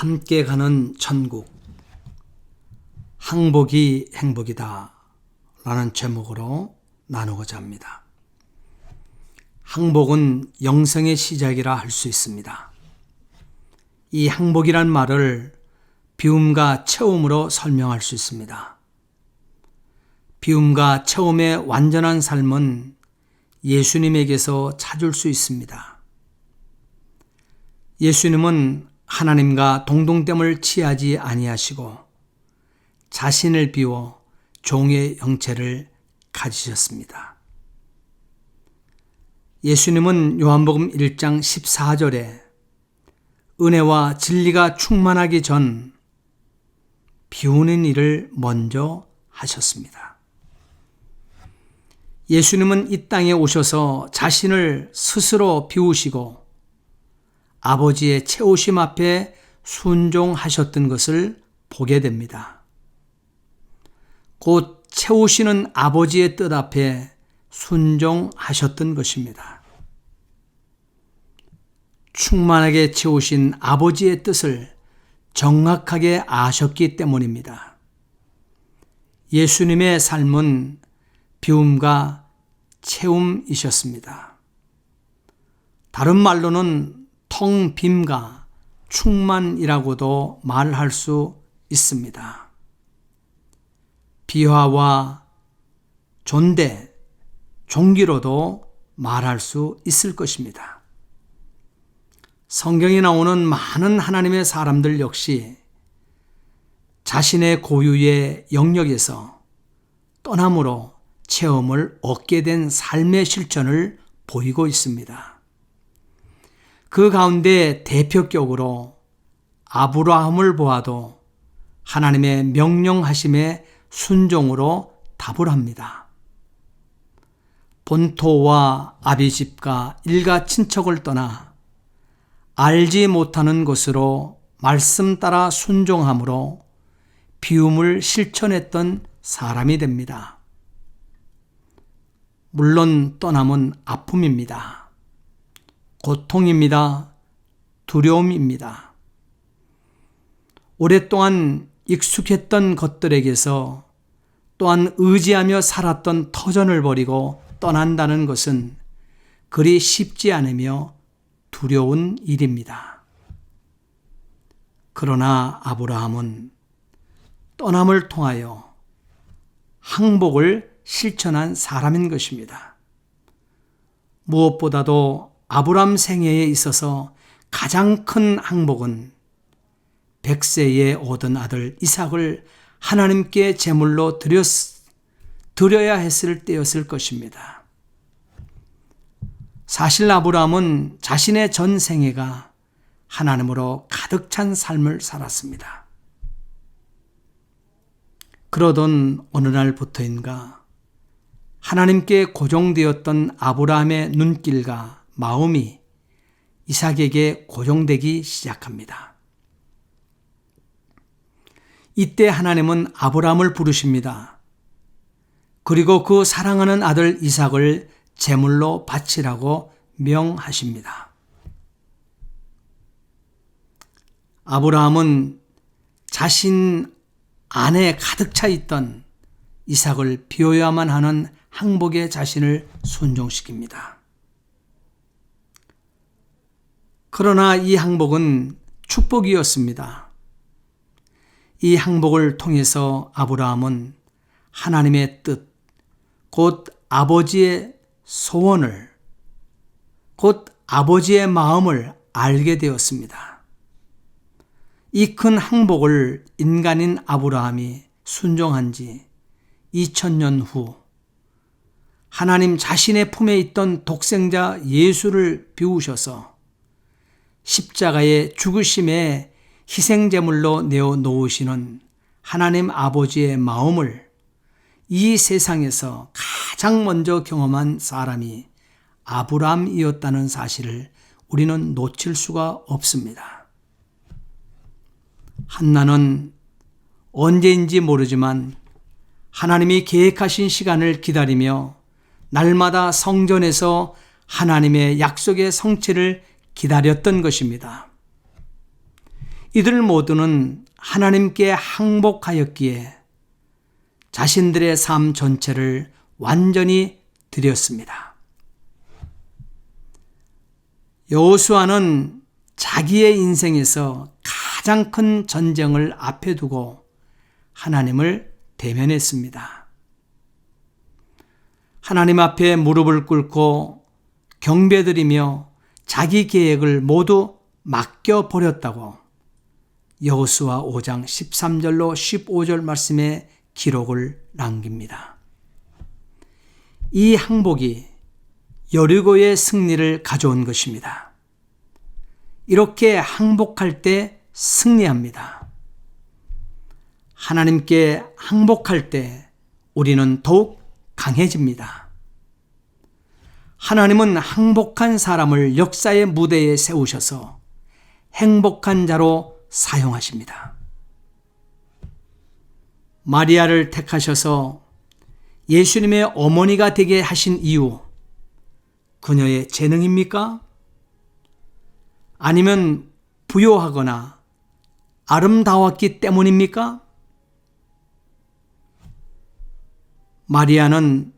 함께 가는 천국, 항복이 행복이다 라는 제목으로 나누고자 합니다. 항복은 영생의 시작이라 할 수 있습니다. 이 항복이란 말을 비움과 채움으로 설명할 수 있습니다. 비움과 채움의 완전한 삶은 예수님에게서 찾을 수 있습니다. 예수님은 하나님과 동등됨을 취하지 아니하시고 자신을 비워 종의 형체를 가지셨습니다. 예수님은 요한복음 1장 14절에 은혜와 진리가 충만하기 전 비우는 일을 먼저 하셨습니다. 예수님은 이 땅에 오셔서 자신을 스스로 비우시고 아버지의 채우심 앞에 순종하셨던 것을 보게 됩니다. 곧 채우시는 아버지의 뜻 앞에 순종하셨던 것입니다. 충만하게 채우신 아버지의 뜻을 정확하게 아셨기 때문입니다. 예수님의 삶은 비움과 채움이셨습니다. 다른 말로는 텅빔과 충만이라고도 말할 수 있습니다. 비화와 존대, 종기로도 말할 수 있을 것입니다. 성경에 나오는 많은 하나님의 사람들 역시 자신의 고유의 영역에서 떠남으로 체험을 얻게 된 삶의 실천을 보이고 있습니다. 그 가운데 대표격으로 아브라함을 보아도 하나님의 명령하심에 순종으로 답을 합니다. 본토와 아비집과 일가 친척을 떠나 알지 못하는 곳으로 말씀 따라 순종함으로 비움을 실천했던 사람이 됩니다. 물론 떠남은 아픔입니다. 고통입니다. 두려움입니다. 오랫동안 익숙했던 것들에게서 또한 의지하며 살았던 터전을 버리고 떠난다는 것은 그리 쉽지 않으며 두려운 일입니다. 그러나 아브라함은 떠남을 통하여 항복을 실천한 사람인 것입니다. 무엇보다도 아브라함 생애에 있어서 가장 큰 항복은 100세에 얻은 아들 이삭을 하나님께 제물로 드려야 했을 때였을 것입니다. 사실 아브라함은 자신의 전 생애가 하나님으로 가득 찬 삶을 살았습니다. 그러던 어느 날부터인가 하나님께 고정되었던 아브라함의 눈길과 마음이 이삭에게 고정되기 시작합니다. 이때 하나님은 아브라함을 부르십니다. 그리고 그 사랑하는 아들 이삭을 제물로 바치라고 명하십니다. 아브라함은 자신 안에 가득 차 있던 이삭을 비워야만 하는 항복에 자신을 순종시킵니다. 그러나 이 항복은 축복이었습니다. 이 항복을 통해서 아브라함은 하나님의 뜻, 곧 아버지의 소원을, 곧 아버지의 마음을 알게 되었습니다. 이 큰 항복을 인간인 아브라함이 순종한 지 2000년 후 하나님 자신의 품에 있던 독생자 예수를 비우셔서 십자가의 죽으심에 희생제물로 내어놓으시는 하나님 아버지의 마음을 이 세상에서 가장 먼저 경험한 사람이 아브라함이었다는 사실을 우리는 놓칠 수가 없습니다. 한나는 언제인지 모르지만 하나님이 계획하신 시간을 기다리며 날마다 성전에서 하나님의 약속의 성취를 기다렸던 것입니다. 이들 모두는 하나님께 항복하였기에 자신들의 삶 전체를 완전히 드렸습니다. 여호수아는 자기의 인생에서 가장 큰 전쟁을 앞에 두고 하나님을 대면했습니다. 하나님 앞에 무릎을 꿇고 경배드리며 자기 계획을 모두 맡겨버렸다고 여호수아 5장 13절로 15절 말씀에 기록을 남깁니다. 이 항복이 여리고의 승리를 가져온 것입니다. 이렇게 항복할 때 승리합니다. 하나님께 항복할 때 우리는 더욱 강해집니다. 하나님은 항복한 사람을 역사의 무대에 세우셔서 행복한 자로 사용하십니다. 마리아를 택하셔서 예수님의 어머니가 되게 하신 이유, 그녀의 재능입니까? 아니면 부요하거나 아름다웠기 때문입니까? 마리아는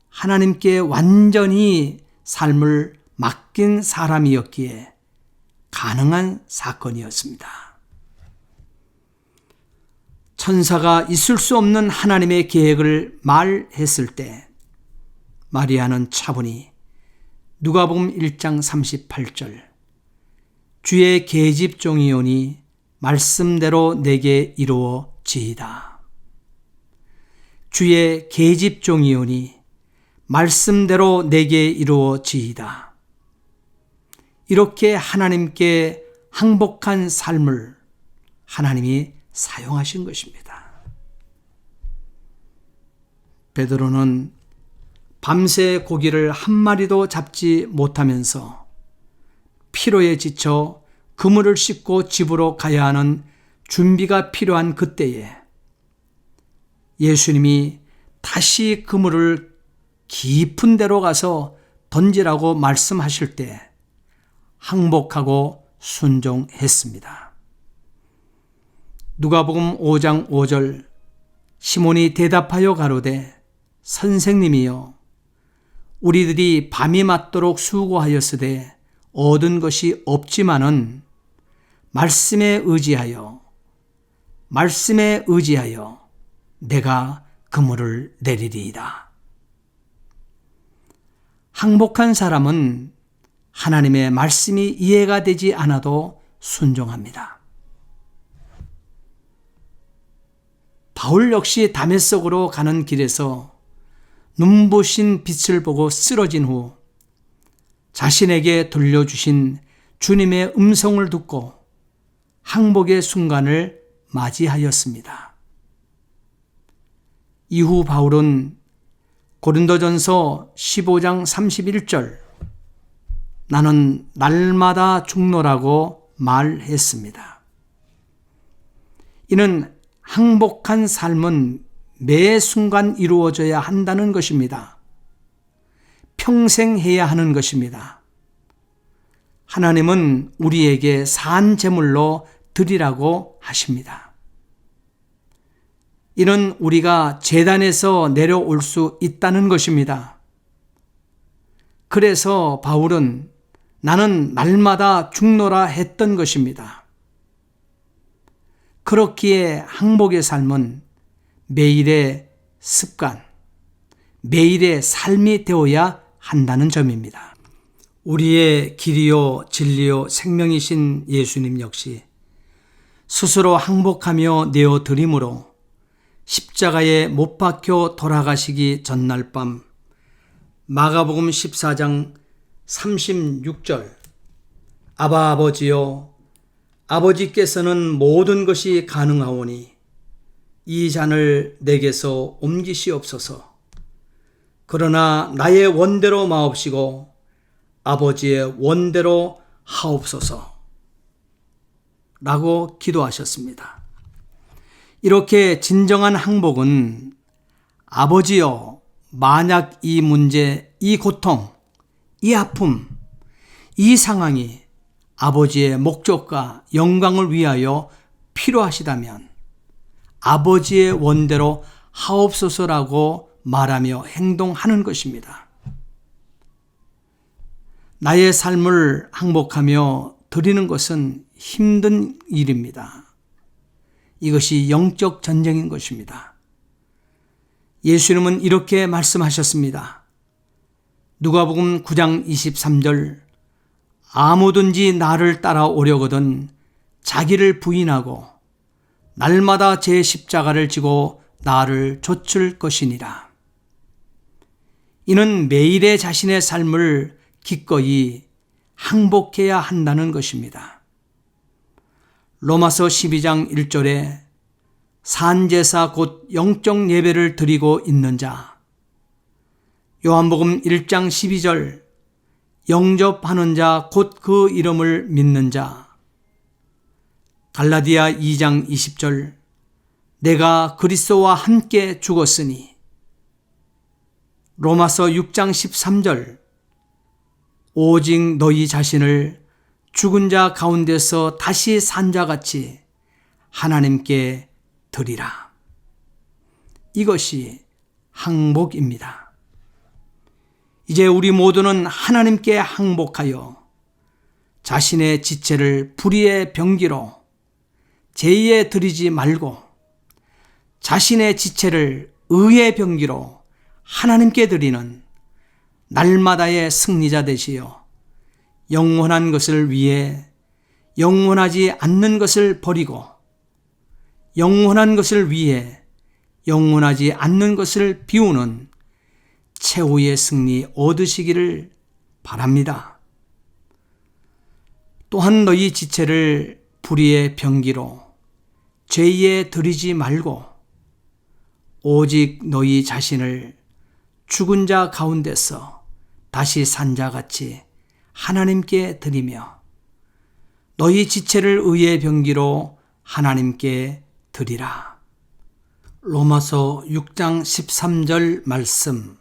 하나님께 완전히 삶을 맡긴 사람이었기에 가능한 사건이었습니다. 천사가 있을 수 없는 하나님의 계획을 말했을 때 마리아는 차분히 누가복음 1장 38절 주의 계집종이오니 말씀대로 내게 이루어지이다. 주의 계집종이오니 말씀대로 내게 이루어지이다. 이렇게 하나님께 항복한 삶을 하나님이 사용하신 것입니다. 베드로는 밤새 고기를 한 마리도 잡지 못하면서 피로에 지쳐 그물을 씻고 집으로 가야 하는 준비가 필요한 그때에 예수님이 다시 그물을 깊은 데로 가서 던지라고 말씀하실 때 항복하고 순종했습니다. 누가복음 5장 5절 시몬이 대답하여 가로되 선생님이여 우리들이 밤이 맞도록 수고하였으되 얻은 것이 없지만은 말씀에 의지하여 내가 그물을 내리리이다. 항복한 사람은 하나님의 말씀이 이해가 되지 않아도 순종합니다. 바울 역시 다메섹으로 가는 길에서 눈부신 빛을 보고 쓰러진 후 자신에게 들려주신 주님의 음성을 듣고 항복의 순간을 맞이하였습니다. 이후 바울은 고린도전서 15장 31절 나는 날마다 죽노라고 말했습니다. 이는 항복한 삶은 매 순간 이루어져야 한다는 것입니다. 평생 해야 하는 것입니다. 하나님은 우리에게 산 제물로 드리라고 하십니다. 이는 우리가 제단에서 내려올 수 있다는 것입니다. 그래서 바울은 나는 날마다 죽노라 했던 것입니다. 그렇기에 항복의 삶은 매일의 습관, 매일의 삶이 되어야 한다는 점입니다. 우리의 길이요 진리요 생명이신 예수님 역시 스스로 항복하며 내어드림으로 십자가에 못 박혀 돌아가시기 전날 밤 마가복음 14장 36절 아바 아버지여 아버지께서는 모든 것이 가능하오니 이 잔을 내게서 옮기시옵소서. 그러나 나의 원대로 마옵시고 아버지의 원대로 하옵소서 라고 기도하셨습니다. 이렇게 진정한 항복은 아버지여 만약 이 문제, 이 고통, 이 아픔, 이 상황이 아버지의 목적과 영광을 위하여 필요하시다면 아버지의 원대로 하옵소서라고 말하며 행동하는 것입니다. 나의 삶을 항복하며 드리는 것은 힘든 일입니다. 이것이 영적 전쟁인 것입니다. 예수님은 이렇게 말씀하셨습니다. 누가복음 9장 23절 아무든지 나를 따라오려거든 자기를 부인하고 날마다 제 십자가를 지고 나를 좇을 것이니라. 이는 매일의 자신의 삶을 기꺼이 항복해야 한다는 것입니다. 로마서 12장 1절에 산제사 곧 영적 예배를 드리고 있는 자, 요한복음 1장 12절 영접하는 자 곧 그 이름을 믿는 자, 갈라디아 2장 20절 내가 그리스도와 함께 죽었으니, 로마서 6장 13절 오직 너희 자신을 죽은 자 가운데서 다시 산 자같이 하나님께 드리라. 이것이 항복입니다. 이제 우리 모두는 하나님께 항복하여 자신의 지체를 불의의 병기로 제의에 드리지 말고 자신의 지체를 의의 병기로 하나님께 드리는 날마다의 승리자 되시어 영원한 것을 위해 영원하지 않는 것을 버리고 영원한 것을 위해 영원하지 않는 것을 비우는 최후의 승리 얻으시기를 바랍니다. 또한 너희 지체를 불의의 병기로 죄에 드리지 말고 오직 너희 자신을 죽은 자 가운데서 다시 산 자같이 하나님께 드리며 너희 지체를 의의 병기로 하나님께 드리라. 로마서 6장 13절 말씀.